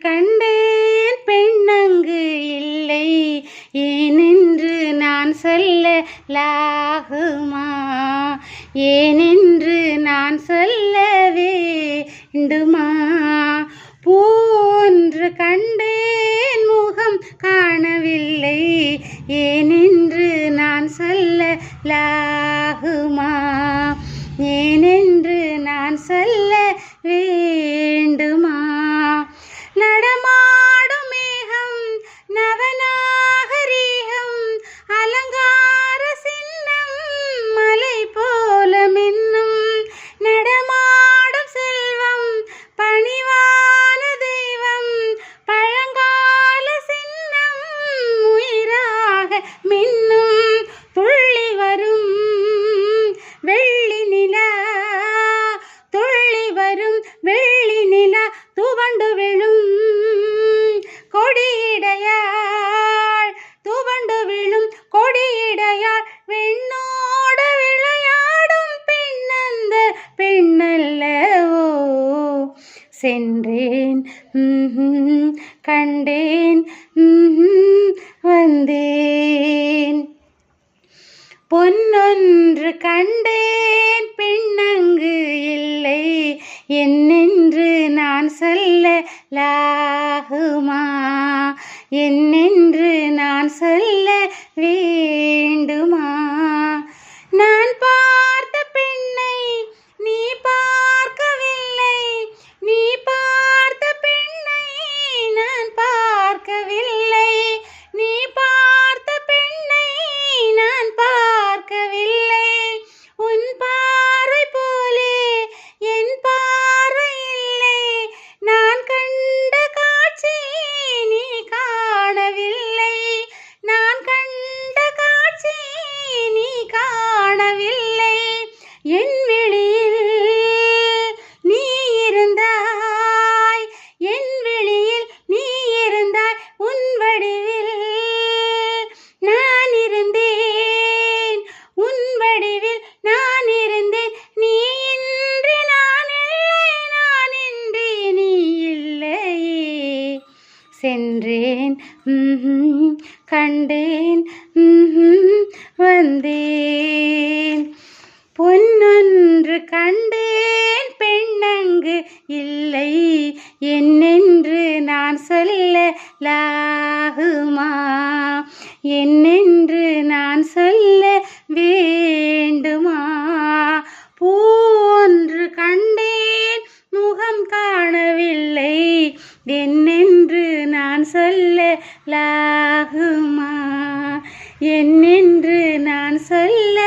கண்டேன் பெண்ணங்கு இல்லை, ஏனென்று நான் சொல்லலாகுமா? ஏனென்று நான் சொல்ல வேண்டுமா? பூன்று கண்டேன் முகம் காணவில்லை, ஏனென்று நான் சொல்லலாகுமா? ஏனென்று நான் சொல்ல வேண்டுமா? நடமாடும் மேகம் நவநாகரீகம், அலங்கார சின்னம் மலை போல மின்னும், நடமாடும் செல்வம் பணிவான தெய்வம், பழங்கால சின்னம் உயிராக மின்னும், துள்ளி வரும் வெள்ளி நிலா, துள்ளி வரும் வெள்ளி நிலா, துவண்டு விழும் கொடியிடையாள், துவண்டு விழும் கொடியிடையாள், வெண்ணோட விளையாடும் பெண்ணந்த பெண்ணல்லவோ? சென்றேன் கண்டேன் வந்தேன், பொன்னொன்று கண்டேன் பெண்ணங்கு இல்லை, என்னென்று நான் சொல்லலாகுமா? என்னென்று நான் சொல்ல வேண்டுமா? நான் பார்த்த பெண்ணை நீ பார்க்கவில்லை, நீ பார்த்த பெண்ணை நான் பார்க்கவில்லை, நீ பார்த்த பெண்ணை நான் பார்க்கவில்லை, உன் பார்வை போலே என் பார்வை இல்லை, நான் கண்ட காட்சி நீ காணவில்லை, நான் கண்ட காட்சி நீ காணவில்லை, என் விழியில் நீ இருந்தாய், என் விழியில் நீ இருந்தாய், உன் வடிவில் நான் இருந்தேன், உன் வடிவில் நான் இருந்தேன், நீ இன்றி நான் இல்லை, நான் இன்றி நீ இல்லையே. சென்றேன் கண்டேன் வந்தேன், பொன்னொன்று கண்டேன் பெண்ணங்கு இல்லை, என்னென்று நான் சொல்லலாகுமா? என்னென்று நான் சொல்ல வேண்டுமா? பூன்று கண்டேன் முகம் காணவில்லை, என்னென்று நான் சொல்லலாகுமா? என்னென்று நான் சொல்ல